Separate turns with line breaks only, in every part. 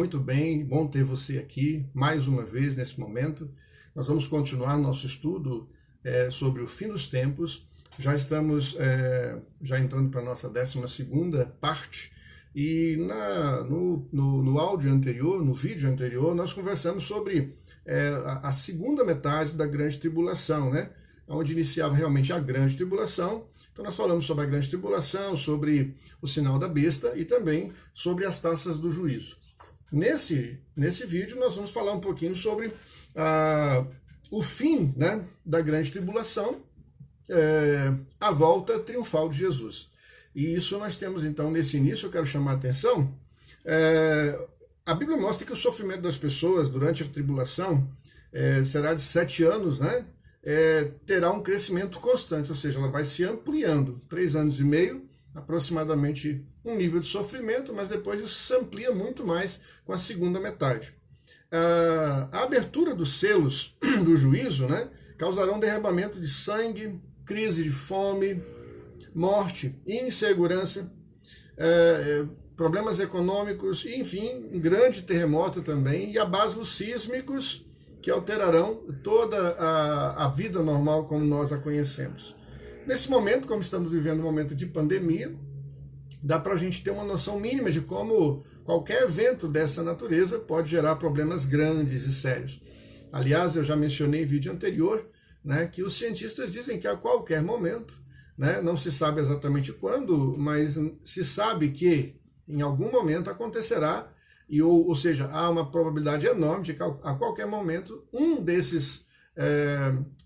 muito bem, bom ter você aqui mais uma vez nesse momento. Nós vamos continuar nosso estudo sobre o fim dos tempos. Já estamos já entrando para a nossa 12ª parte e no áudio anterior, no vídeo anterior, nós conversamos sobre a segunda metade da grande tribulação, né? Onde iniciava realmente a grande tribulação. Então nós falamos sobre a grande tribulação, sobre o sinal da besta e também sobre as taças do juízo. Nesse vídeo nós vamos falar um pouquinho sobre o fim, né, da grande tribulação, a volta triunfal de Jesus. E isso nós temos então nesse início, eu quero chamar a atenção, a Bíblia mostra que o sofrimento das pessoas durante a tribulação será de 7 anos, né? Terá um crescimento constante, ou seja, ela vai se ampliando, 3 anos e meio, aproximadamente um nível de sofrimento, mas depois isso se amplia muito mais com a segunda metade. A abertura dos selos do juízo, né, causarão derramamento de sangue, crise de fome, morte, insegurança, problemas econômicos, e, enfim, um grande terremoto também, e abalos sísmicos que alterarão toda a vida normal como nós a conhecemos. Nesse momento, como estamos vivendo um momento de pandemia, dá para a gente ter uma noção mínima de como qualquer evento dessa natureza pode gerar problemas grandes e sérios. Aliás, eu já mencionei em vídeo anterior, né, que os cientistas dizem que a qualquer momento, né, não se sabe exatamente quando, mas se sabe que em algum momento acontecerá, ou seja, há uma probabilidade enorme de que a qualquer momento um desses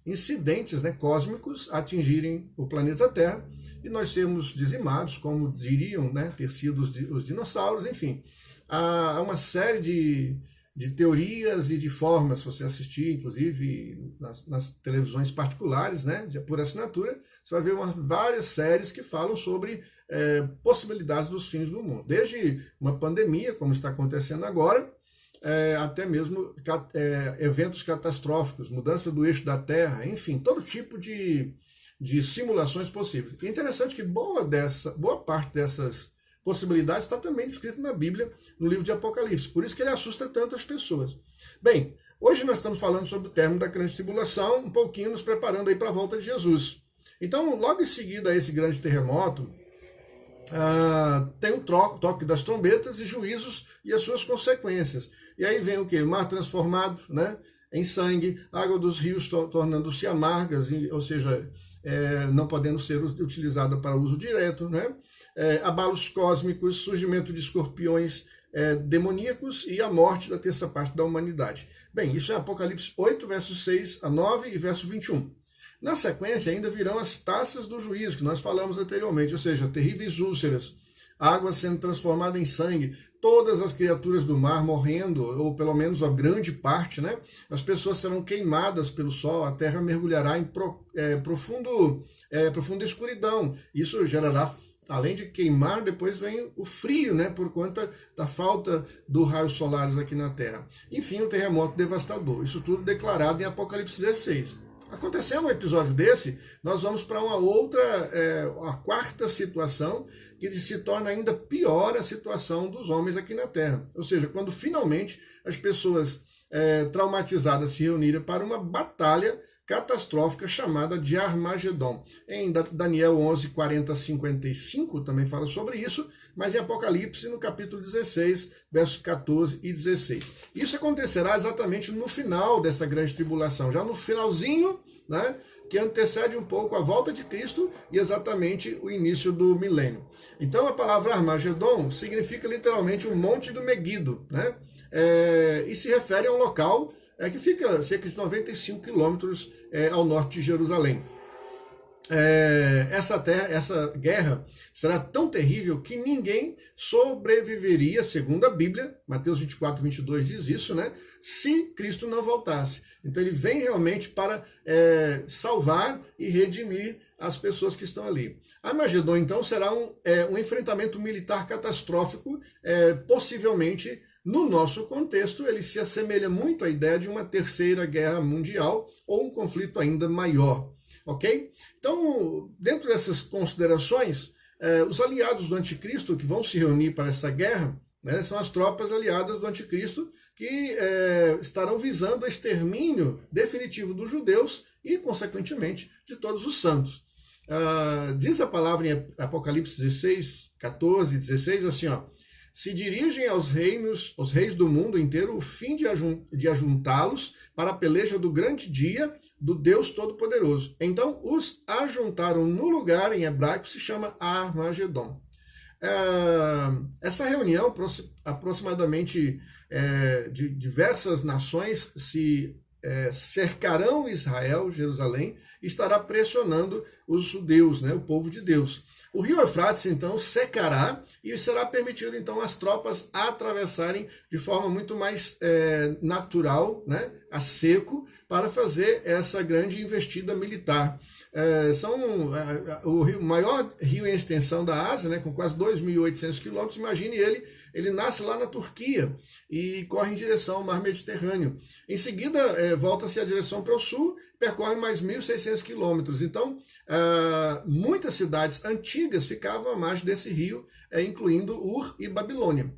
incidentes, né, cósmicos atingirem o planeta Terra e nós sermos dizimados, como diriam, né, ter sido os dinossauros. Enfim, há uma série de teorias e de formas, se você assistir, inclusive nas televisões particulares, né, por assinatura, você vai ver várias séries que falam sobre possibilidades dos fins do mundo. Desde uma pandemia, como está acontecendo agora, até mesmo eventos catastróficos, mudança do eixo da Terra, enfim, todo tipo de simulações possíveis. E é interessante que boa parte dessas possibilidades está também descrita na Bíblia, no livro de Apocalipse. Por isso que ele assusta tanto as pessoas. Bem, hoje nós estamos falando sobre o término da grande tribulação, um pouquinho nos preparando aí para a volta de Jesus. Então, logo em seguida a esse grande terremoto, tem o toque das trombetas e juízos e as suas consequências. E aí vem o quê? O mar transformado, né, em sangue, a água dos rios tornando-se amargas, ou seja, não podendo ser utilizada para uso direto, né? Abalos cósmicos, surgimento de escorpiões demoníacos e a morte da terça parte da humanidade. Bem, isso é Apocalipse 8, versos 6 a 9 e verso 21. Na sequência, ainda virão as taças do juízo, que nós falamos anteriormente, ou seja, terríveis úlceras, água sendo transformada em sangue, todas as criaturas do mar morrendo, ou pelo menos a grande parte, né? As pessoas serão queimadas pelo sol, a terra mergulhará em profunda escuridão. Isso gerará, além de queimar, depois vem o frio, né, por conta da falta dos raios solares aqui na Terra. Enfim, um terremoto devastador. Isso tudo declarado em Apocalipse 16. Acontecendo um episódio desse, nós vamos para uma outra, a quarta situação, que se torna ainda pior a situação dos homens aqui na Terra. Ou seja, quando finalmente as pessoas traumatizadas se reunirem para uma batalha catastrófica chamada de Armagedon. Em Daniel 11, 40 a 55 também fala sobre isso, mas em Apocalipse, no capítulo 16, versos 14 e 16. Isso acontecerá exatamente no final dessa grande tribulação, já no finalzinho, né, que antecede um pouco a volta de Cristo e exatamente o início do milênio. Então a palavra Armagedon significa literalmente o Monte do Meguido, né, e se refere a um local que fica a cerca de 95 quilômetros ao norte de Jerusalém. Essa guerra será tão terrível que ninguém sobreviveria, segundo a Bíblia, Mateus 24, 22 diz isso, né, se Cristo não voltasse. Então ele vem realmente para salvar e redimir as pessoas que estão ali. Armagedon, então, será um enfrentamento militar catastrófico, possivelmente. No nosso contexto, ele se assemelha muito à ideia de uma terceira guerra mundial ou um conflito ainda maior, ok? Então, dentro dessas considerações, os aliados do anticristo que vão se reunir para essa guerra né? São as tropas aliadas do anticristo que estarão visando o extermínio definitivo dos judeus e, consequentemente, de todos os santos. Diz a palavra em Apocalipse 16, 14, 16, assim, ó: se dirigem aos reis do mundo inteiro, o fim de ajuntá-los para a peleja do grande dia do Deus Todo-Poderoso. Então, os ajuntaram no lugar, em hebraico, se chama Armagedon. Essa reunião, aproximadamente de diversas nações, se cercarão Israel, Jerusalém, e estará pressionando os judeus, né, o povo de Deus. O rio Eufrates, então, secará e será permitido, então, as tropas atravessarem de forma muito mais natural, né, a seco, para fazer essa grande investida militar. O maior rio em extensão da Ásia, né, com quase 2.800 quilômetros. Imagine ele nasce lá na Turquia e corre em direção ao mar Mediterrâneo. Em seguida, volta-se a direção para o sul, percorre mais 1.600 quilômetros. Então, muitas cidades antigas ficavam à margem desse rio, incluindo Ur e Babilônia.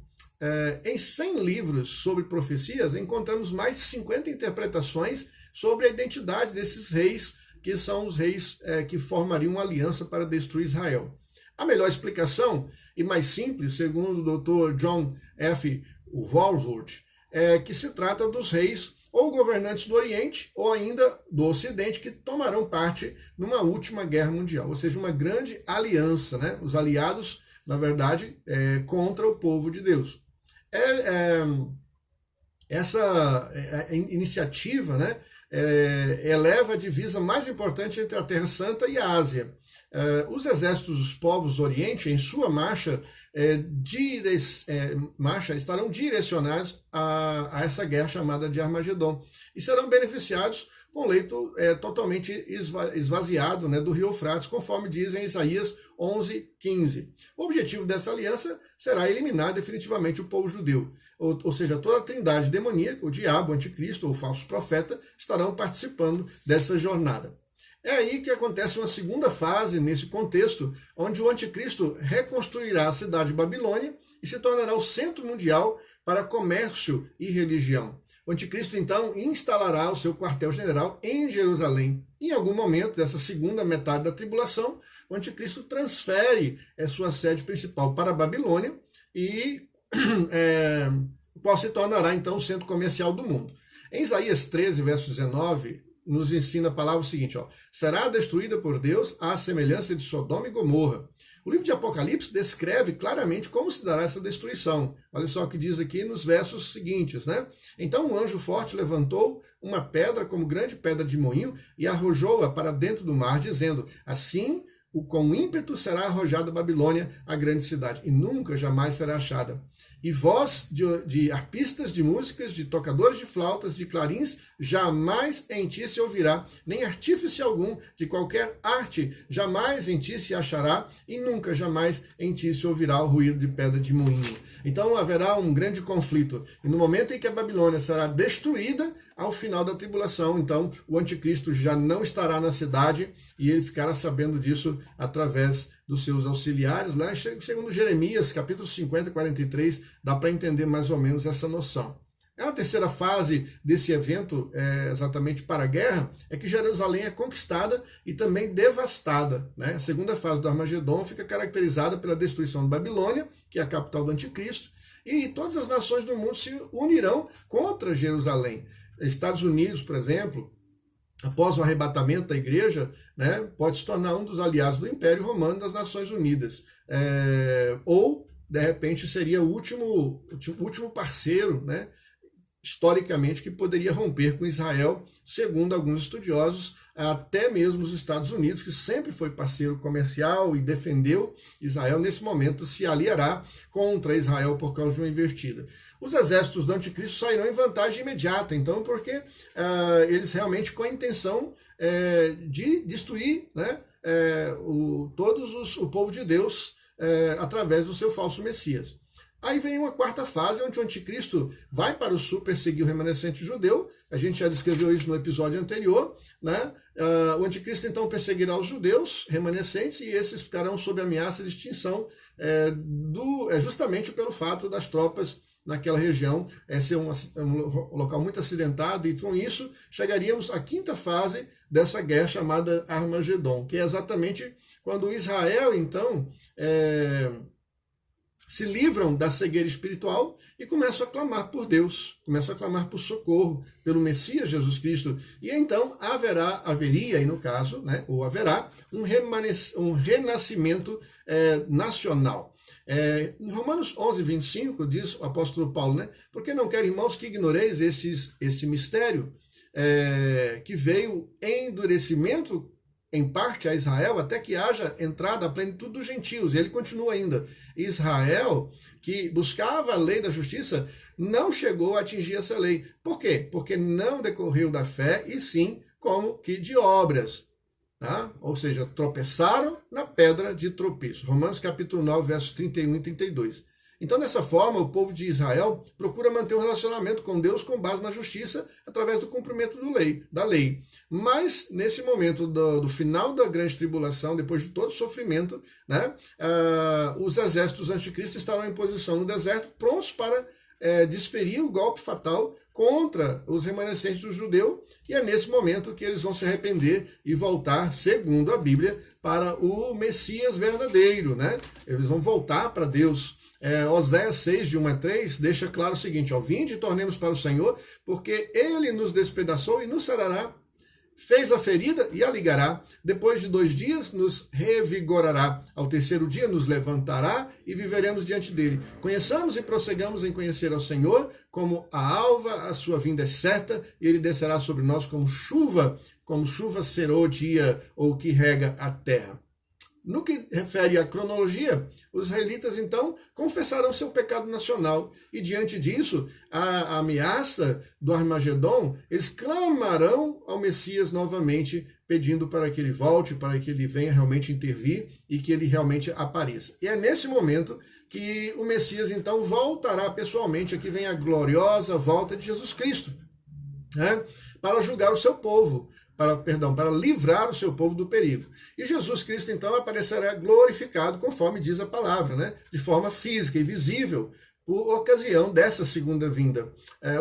Em 100 livros sobre profecias, encontramos mais de 50 interpretações sobre a identidade desses reis, que são os reis que formariam uma aliança para destruir Israel. A melhor explicação, e mais simples, segundo o Dr. John F. Walworth, é que se trata dos reis ou governantes do Oriente ou ainda do Ocidente que tomarão parte numa última guerra mundial, ou seja, uma grande aliança, né? Os aliados, na verdade, contra o povo de Deus. Essa iniciativa, né, eleva a divisa mais importante entre a Terra Santa e a Ásia. Os exércitos dos povos do Oriente, em sua marcha, estarão direcionados a essa guerra chamada de Armagedon e serão beneficiados com o leito totalmente esvaziado, né, do rio Eufrates, conforme diz em Isaías 11:15. O objetivo dessa aliança será eliminar definitivamente o povo judeu, ou seja, toda a trindade demoníaca, o diabo, o anticristo ou o falso profeta, estarão participando dessa jornada. É aí que acontece uma segunda fase nesse contexto, onde o anticristo reconstruirá a cidade de Babilônia e se tornará o centro mundial para comércio e religião. O anticristo, então, instalará o seu quartel-general em Jerusalém. Em algum momento dessa segunda metade da tribulação, o anticristo transfere sua sede principal para a Babilônia e o qual se tornará, então, o centro comercial do mundo. Em Isaías 13, verso 19, nos ensina a palavra seguinte, ó: será destruída por Deus à semelhança de Sodoma e Gomorra. O livro de Apocalipse descreve claramente como se dará essa destruição. Olha só o que diz aqui nos versos seguintes, né? Então um anjo forte levantou uma pedra como grande pedra de moinho e arrojou-a para dentro do mar, dizendo: assim, com ímpeto será arrojada Babilônia, a grande cidade, e nunca jamais será achada. E voz de arpistas de músicas, de tocadores de flautas, de clarins, jamais em ti se ouvirá, nem artífice algum de qualquer arte jamais em ti se achará, e nunca jamais em ti se ouvirá o ruído de pedra de moinho. Então haverá um grande conflito. E no momento em que a Babilônia será destruída, ao final da tribulação, então o anticristo já não estará na cidade, e ele ficará sabendo disso através dos seus auxiliares. Lá, segundo Jeremias, capítulo 50, 43, dá para entender mais ou menos essa noção. A terceira fase desse evento, exatamente para a guerra, é que Jerusalém é conquistada e também devastada, né? A segunda fase do Armagedon fica caracterizada pela destruição de Babilônia, que é a capital do anticristo, e todas as nações do mundo se unirão contra Jerusalém. Estados Unidos, por exemplo, após o arrebatamento da igreja, né, pode se tornar um dos aliados do Império Romano das Nações Unidas. Ou, de repente, seria o último parceiro, né, historicamente, que poderia romper com Israel, segundo alguns estudiosos, até mesmo os Estados Unidos, que sempre foi parceiro comercial e defendeu Israel, nesse momento se aliará contra Israel por causa de uma investida. Os exércitos do anticristo sairão em vantagem imediata, então, porque eles realmente com a intenção de destruir, né, o povo de Deus através do seu falso Messias. Aí vem uma quarta fase, onde o anticristo vai para o sul perseguir o remanescente judeu. A gente já descreveu isso no episódio anterior, né? O anticristo então perseguirá os judeus remanescentes, e esses ficarão sob ameaça de extinção, justamente pelo fato das tropas naquela região ser um local muito acidentado, e com isso chegaríamos à quinta fase dessa guerra chamada Armagedon, que é exatamente quando Israel então se livram da cegueira espiritual e começam a clamar por Deus, começam a clamar por socorro, pelo Messias Jesus Cristo. E então haveria, e no caso, né, ou haverá, um renascimento nacional. Em Romanos 11, 25, diz o apóstolo Paulo, né, porque não quero, irmãos, que ignoreis esse mistério, que veio endurecimento em parte a Israel, até que haja entrada à plenitude dos gentios. E ele continua ainda. Israel, que buscava a lei da justiça, não chegou a atingir essa lei. Por quê? Porque não decorreu da fé, e sim como que de obras. Tá? Ou seja, tropeçaram na pedra de tropeço. Romanos capítulo 9, versos 31 e 32. Então, dessa forma, o povo de Israel procura manter um relacionamento com Deus com base na justiça, através do cumprimento da lei. Mas, nesse momento do final da grande tribulação, depois de todo o sofrimento, né, os exércitos anticristos estarão em posição no deserto, prontos para desferir o golpe fatal contra os remanescentes do judeu, e é nesse momento que eles vão se arrepender e voltar, segundo a Bíblia, para o Messias verdadeiro, né? Eles vão voltar para Deus. Oséias 6, de 1 a 3, deixa claro o seguinte: vinde e tornemos para o Senhor, porque Ele nos despedaçou e nos sarará, fez a ferida e a ligará, depois de 2 dias nos revigorará, ao terceiro dia nos levantará e viveremos diante dele. Conheçamos e prossigamos em conhecer ao Senhor, como a alva a sua vinda é certa, e ele descerá sobre nós como chuva serôdia, ou que rega a terra. No que refere à cronologia, os israelitas então confessarão seu pecado nacional, e diante disso, a ameaça do Armagedon, eles clamarão ao Messias novamente, pedindo para que ele volte, para que ele venha realmente intervir e que ele realmente apareça. E é nesse momento que o Messias então voltará pessoalmente. Aqui vem a gloriosa volta de Jesus Cristo, né, para julgar o seu povo, para livrar o seu povo do perigo. E Jesus Cristo, então, aparecerá glorificado, conforme diz a palavra, né? De forma física e visível, por ocasião dessa segunda vinda.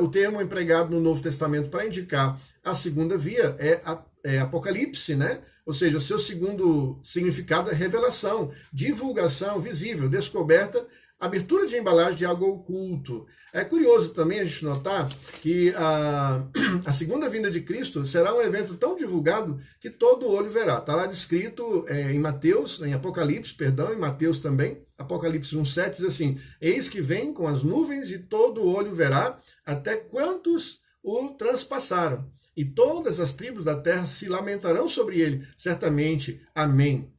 O termo empregado no Novo Testamento para indicar a segunda via é Apocalipse, né? Ou seja, o seu segundo significado é revelação, divulgação visível, descoberta, abertura de embalagem de algo oculto. É curioso também a gente notar que a segunda vinda de Cristo será um evento tão divulgado que todo olho verá. Está lá descrito em em Mateus também, Apocalipse 1,7 diz assim: eis que vem com as nuvens e todo olho verá, até quantos o transpassaram. E todas as tribos da terra se lamentarão sobre ele, certamente. Amém.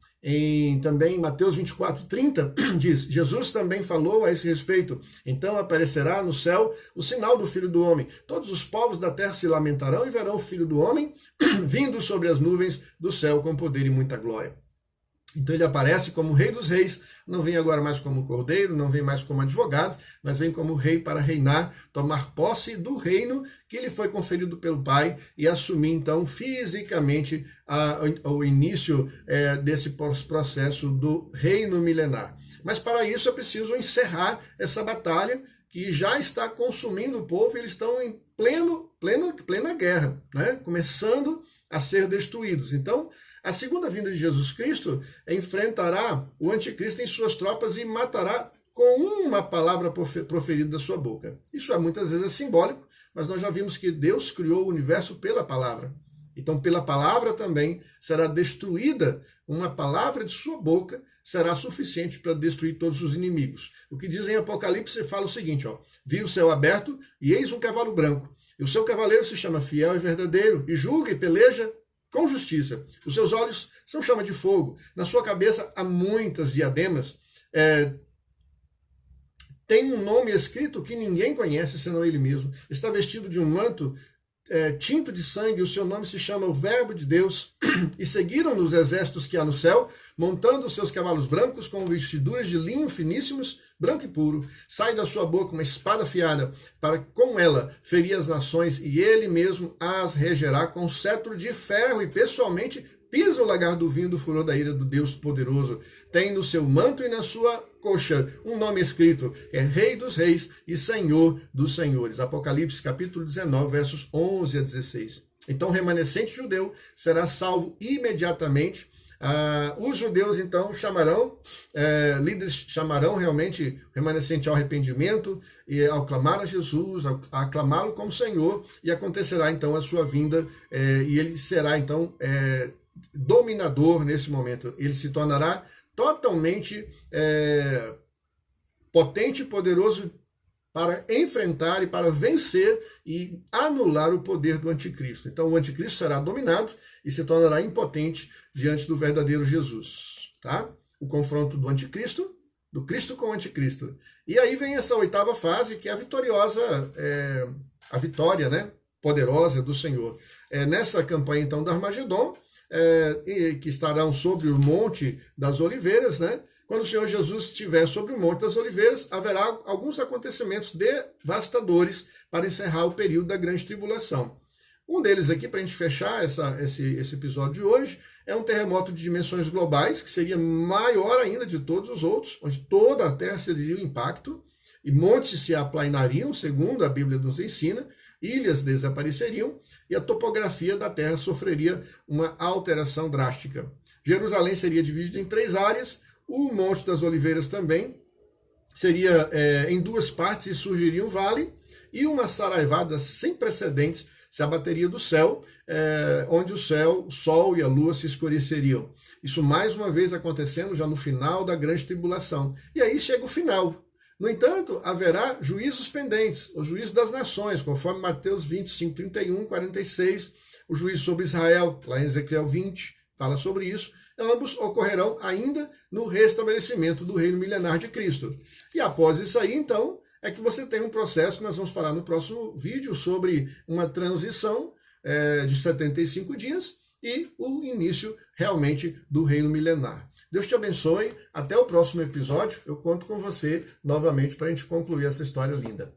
Também em Mateus 24, 30, diz: Jesus também falou a esse respeito. Então aparecerá no céu o sinal do Filho do Homem. Todos os povos da terra se lamentarão e verão o Filho do Homem vindo sobre as nuvens do céu com poder e muita glória. Então ele aparece como Rei dos Reis, não vem agora mais como Cordeiro, não vem mais como advogado, mas vem como Rei para reinar, tomar posse do reino que lhe foi conferido pelo Pai e assumir então fisicamente o início desse processo do reino milenar. Mas para isso é preciso encerrar essa batalha que já está consumindo o povo, e eles estão em plena guerra, né? Começando a ser destruídos. Então, a segunda vinda de Jesus Cristo enfrentará o anticristo em suas tropas e matará com uma palavra proferida da sua boca. Isso muitas vezes é simbólico, mas nós já vimos que Deus criou o universo pela palavra. Então, pela palavra também será destruída, uma palavra de sua boca será suficiente para destruir todos os inimigos. O que diz em Apocalipse fala o seguinte: vi o céu aberto e eis um cavalo branco, e o seu cavaleiro se chama Fiel e Verdadeiro, e julga e peleja com justiça. Os seus olhos são chama de fogo. Na sua cabeça há muitas diademas. Tem um nome escrito que ninguém conhece, senão ele mesmo. Está vestido de um manto tinto de sangue. O seu nome se chama o Verbo de Deus. E seguiram os exércitos que há no céu, montando os seus cavalos brancos com vestiduras de linho finíssimos, branco e puro, sai da sua boca uma espada afiada, para com ela ferir as nações, e ele mesmo as regerá com cetro de ferro, e pessoalmente pisa o lagar do vinho do furor da ira do Deus poderoso. Tem no seu manto e na sua coxa um nome escrito, é Rei dos Reis e Senhor dos Senhores. Apocalipse capítulo 19, versos 11 a 16. Então o remanescente judeu será salvo imediatamente. Os judeus então chamarão, líderes chamarão realmente o remanescente ao arrependimento e ao clamar a Jesus, a aclamá-lo como Senhor, e acontecerá então a sua vinda, e ele será então dominador nesse momento. Ele se tornará totalmente potente e poderoso para enfrentar e para vencer e anular o poder do anticristo. Então o anticristo será dominado e se tornará impotente diante do verdadeiro Jesus. Tá? O confronto do anticristo, do Cristo com o anticristo. E aí vem essa oitava fase, que é a vitoriosa, a vitória, né, poderosa do Senhor. Nessa campanha então do Armagedon, que estarão sobre o Monte das Oliveiras, né? Quando o Senhor Jesus estiver sobre o Monte das Oliveiras, haverá alguns acontecimentos devastadores para encerrar o período da grande tribulação. Um deles aqui, para a gente fechar esse episódio de hoje, é um terremoto de dimensões globais, que seria maior ainda de todos os outros, onde toda a Terra seria o impacto, e montes se aplanariam, segundo a Bíblia nos ensina, ilhas desapareceriam, e a topografia da Terra sofreria uma alteração drástica. Jerusalém seria dividida em 3 áreas, o Monte das Oliveiras também seria em 2 partes e surgiria um vale, e uma saraivada sem precedentes se abateria do céu, onde o sol e a lua se escureceriam. Isso mais uma vez acontecendo já no final da grande tribulação. E aí chega o final. No entanto, haverá juízos pendentes, o juízo das nações, conforme Mateus 25, 31, 46, o juízo sobre Israel, lá em Ezequiel 20, fala sobre isso. Ambos ocorrerão ainda no restabelecimento do reino milenar de Cristo. E após isso aí, então, é que você tem um processo que nós vamos falar no próximo vídeo sobre uma transição de 75 dias e o início realmente do reino milenar. Deus te abençoe. Até o próximo episódio. Eu conto com você novamente para a gente concluir essa história linda.